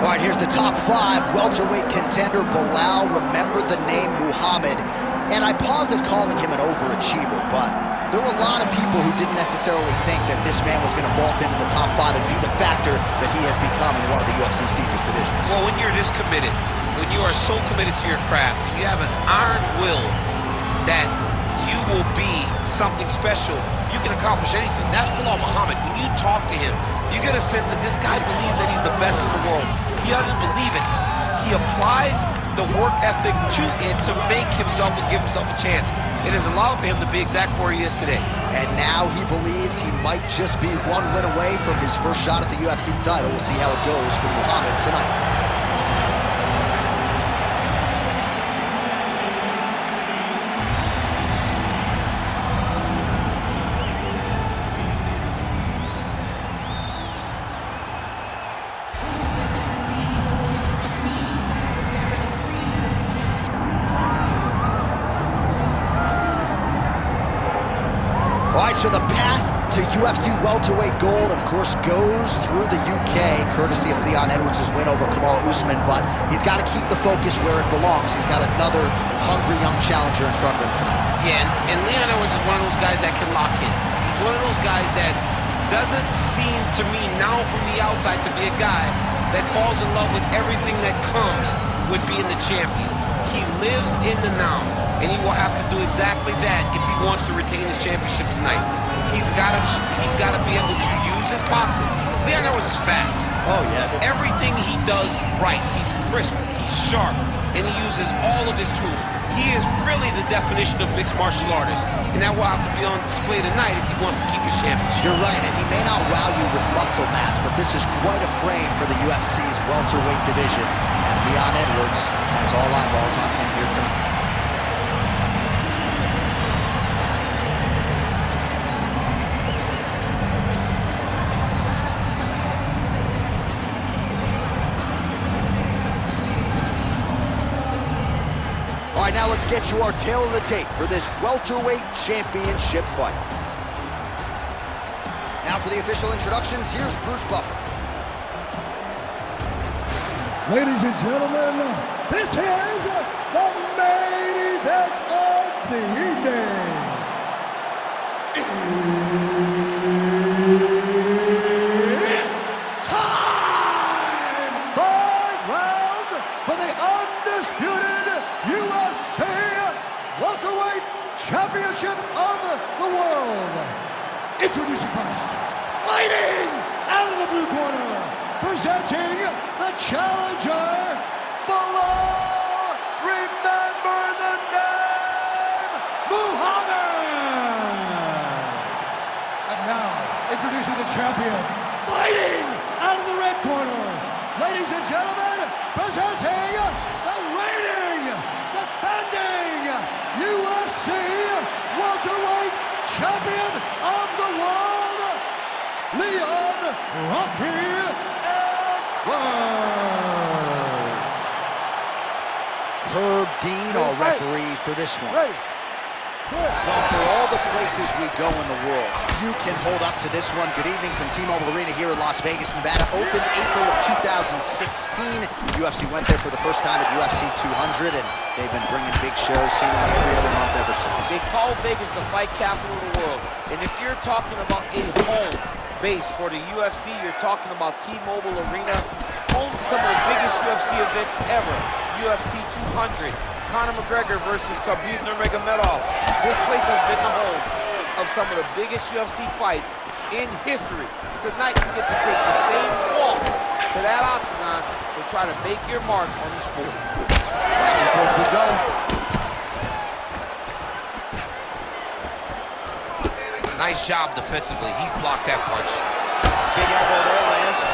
All right, here's the top 5 welterweight contender, Belal. Remember the name Muhammed. And I paused at calling him an overachiever, but there were a lot of people who didn't necessarily think that this man was going to vault into the top 5 and be the factor that he has become in one of the UFC's deepest divisions. Well, when you're this committed, when you are so committed to your craft, and you have an iron will that you will be something special, you can accomplish anything. That's Belal Muhammad. When you talk to him, you get a sense that this guy believes that he's the best in the world. He doesn't believe it. He applies the work ethic to it to make himself and give himself a chance. It has allowed him to be exactly where he is today. And now he believes he might just be one win away from his first shot at the UFC title. We'll see how it goes for Muhammad tonight. All right, so the path to UFC welterweight gold, of course, goes through the UK, courtesy of Leon Edwards' win over Kamaru Usman, but he's got to keep the focus where it belongs. He's got another hungry young challenger in front of him tonight. Yeah, and Leon Edwards is one of those guys that can lock in. He's one of those guys that doesn't seem to me now from the outside to be a guy that falls in love with everything that comes with being the champion. He lives in the now, and he will have to do exactly that if he wants to retain his championship tonight. He's got to be able to use his boxing. Leon Edwards is fast. Oh, yeah. Everything he does right. He's crisp, he's sharp, and he uses all of his tools. He is really the definition of mixed martial artist, and that will have to be on display tonight if he wants to keep his championship. You're right, and he may not wow you with muscle mass, but this is quite a frame for the UFC's welterweight division, and Leon Edwards has all eyeballs on him here tonight. All right, now let's get you our tale of the tape for this welterweight championship fight. Now for the official introductions, here's Bruce Buffer. Ladies and gentlemen, this is the main event of the evening. It's time! 5 rounds for the undisputed UFC welterweight championship of the world. Introducing first, fighting out of the blue corner, presenting the challenger, Belal. Remember the name, Muhammed. And now, introducing the champion, fighting out of the red corner, ladies and gentlemen, presenting the reigning, defending UFC welterweight champion of the world, Leon "Rocky" Edwards. Herb Dean, our referee for this one. Well, for all the places we go in the world, few can hold up to this one. Good evening from T-Mobile Arena here in Las Vegas, Nevada. Opened April of 2016. UFC went there for the first time at UFC 200, and they've been bringing big shows seemingly every other month ever since. They call Vegas the fight capital of the world. And if you're talking about a home base for the UFC, you're talking about T-Mobile Arena, home to some of the biggest UFC events ever. UFC 200. Conor McGregor versus Khabib Nurmagomedov. This place has been the home of some of the biggest UFC fights in history. Tonight you get to take the same walk to that octagon to try to make your mark on the sport. Back and forth we go. Nice job defensively. He blocked that punch. Big elbow there, Lance.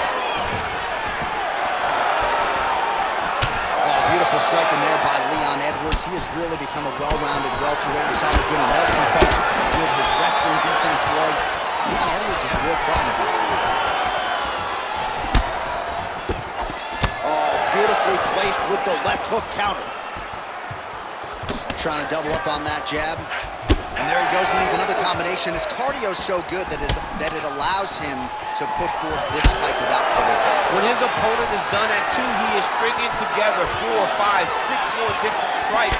Beautiful striking there by Leon Edwards. He has really become a well-rounded welterweight. You saw the good Nelson fight, how good his wrestling defense was. Leon Edwards is a real problem this year. Oh, beautifully placed with the left hook counter. Trying to double up on that jab. And there he goes, lands another combination. His cardio's so good that it allows him to put forth this type of output. When his opponent is done at 2, he is stringing together 4, 5, 6 more different strikes.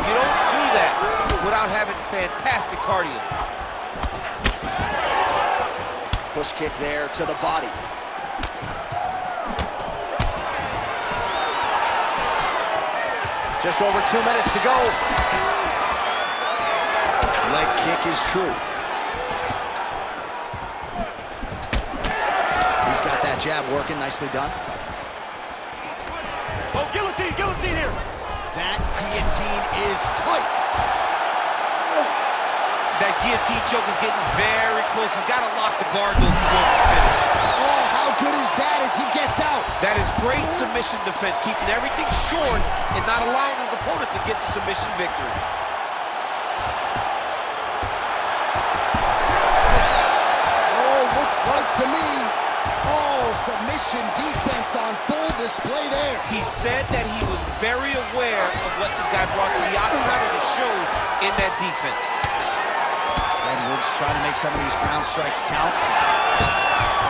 You don't do that without having fantastic cardio. Push kick there to the body. Just over 2 minutes to go. Leg kick is true. He's got that jab working, nicely done. Oh, guillotine, guillotine here. That guillotine is tight. That guillotine choke is getting very close. He's got to lock the guard though if he wants to finish. Oh, how good is that as he gets out? That is great submission defense, keeping everything short and not allowing his opponent to get the submission victory. Oh, looks tight to me. Oh, submission defense on full display there. He said that he was very aware of what this guy brought to the octagon and it showed in that defense. Edwards trying to make some of these ground strikes count.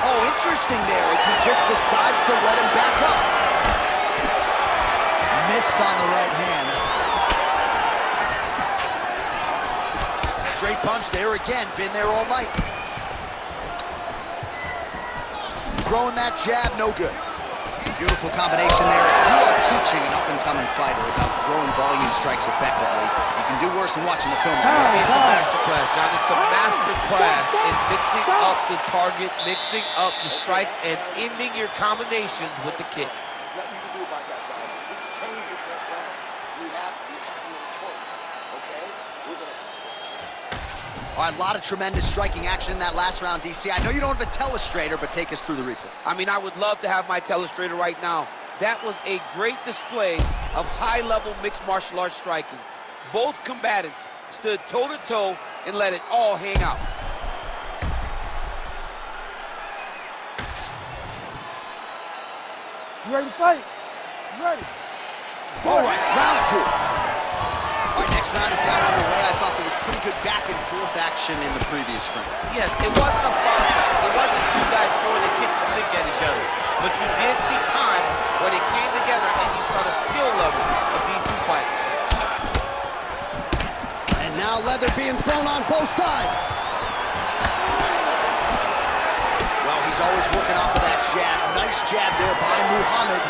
Oh, interesting there as he just decides to let him back up. Missed on the right hand. Straight punch there again, been there all night. Throwing that jab, no good. Beautiful combination there. If you are teaching an up-and-coming fighter about throwing volume strikes effectively, you can do worse than watching the film. It's a masterclass, John. It's a masterclass in mixing up the target, mixing up the strikes, and ending your combinations with the kick. There's nothing you can do about that, guy. We can change this next round. We have no choice, okay? We're going to stick. All right, a lot of tremendous striking action in that last round, DC. I know you don't have a telestrator, but take us through the replay. I mean, I would love to have my telestrator right now. That was a great display of high-level mixed martial arts striking. Both combatants stood toe-to-toe and let it all hang out. You ready to fight? You ready? All right, round 2. All right, next round is now underway. I thought there was pretty good back-and-forth action in the previous frame. Yes, it wasn't a fun fight. It wasn't two guys throwing a kick and sink at each other. But you did see times where they came together and you saw the skill level of these two fighters. And now leather being thrown on both sides. Well, he's always working off of that jab. Nice jab there by Muhammed.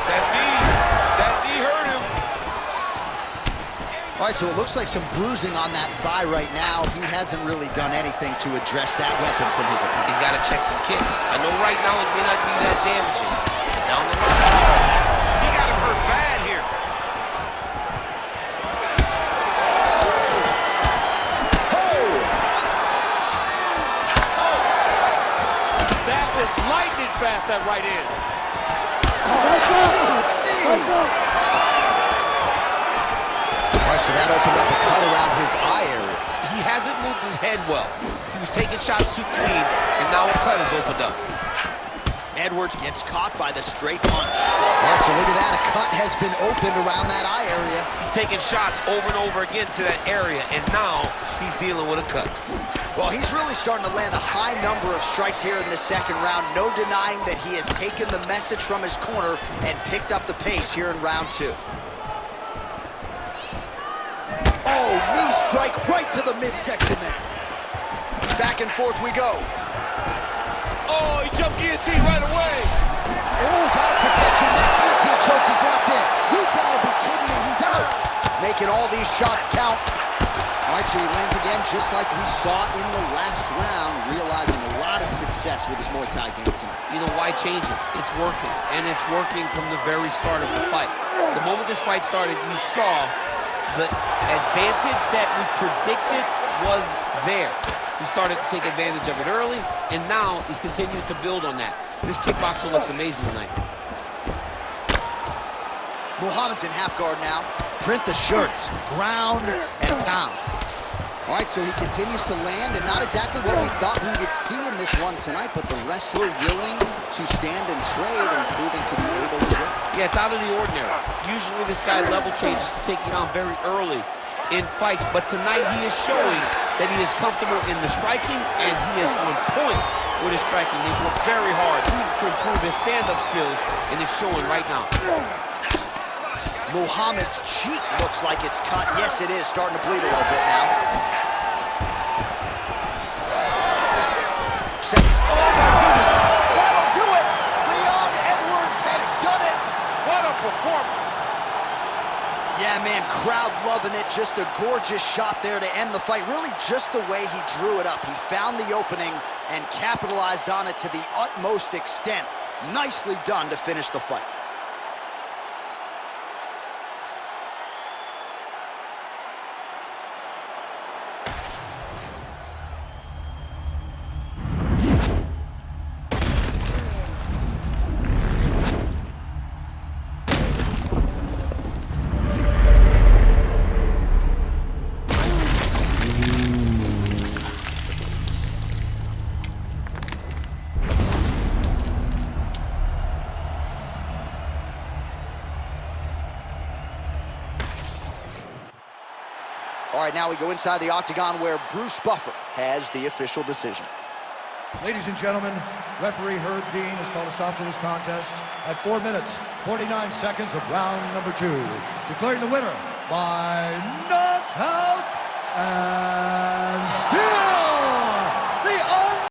That knee hurt him. All right, so it looks like some bruising on that thigh right now. He hasn't really done anything to address that weapon from his opponent. He's got to check some kicks. I know right now it may not be that damaging. But down the line, he got him hurt bad here. Oh! That was lightning fast, that right hand. So that opened up a cut around his eye area. He hasn't moved his head well. He was taking shots too clean, and now a cut has opened up. Edwards gets caught by the straight punch. All right, so look at that. A cut has been opened around that eye area. He's taking shots over and over again to that area, and now he's dealing with a cut. Well, he's really starting to land a high number of strikes here in the second round. No denying that he has taken the message from his corner and picked up the pace here in round 2. Oh, knee strike right to the midsection there. Back and forth we go. Oh, he jumped guillotine right away. Oh, got protection. That guillotine choke is locked in. You gotta be kidding me. He's out. Making all these shots count. All right, so he lands again just like we saw in the last round, realizing a lot of success with his Muay Thai game tonight. You know, why change it? It's working, and it's working from the very start of the fight. The moment this fight started, you saw the advantage that we predicted was there. He started to take advantage of it early, and now he's continuing to build on that. This kickboxer looks amazing tonight. Muhammad's in half guard now. Print the shirts, ground and pound. All right, so he continues to land, and not exactly what we thought we would see in this one tonight, but the wrestler willing to stand and trade and proving to be able as well. Yeah, it's out of the ordinary. Usually this guy level changes to take it on very early. in fights, but tonight he is showing that he is comfortable in the striking, and he is on point with his striking. He's worked very hard to improve his stand-up skills, and it's showing right now. Muhammed's cheek looks like it's cut. Yes, it is. Starting to bleed a little bit now. Oh, my goodness. That'll do it. Leon Edwards has done it. What a performance. Yeah, man, crowd loving it. Just a gorgeous shot there to end the fight. Really just the way he drew it up. He found the opening and capitalized on it to the utmost extent. Nicely done to finish the fight. All right, now we go inside the octagon where Bruce Buffer has the official decision. Ladies and gentlemen, referee Herb Dean has called a stop to this contest at 4 minutes, 49 seconds of round number 2, declaring the winner by knockout and still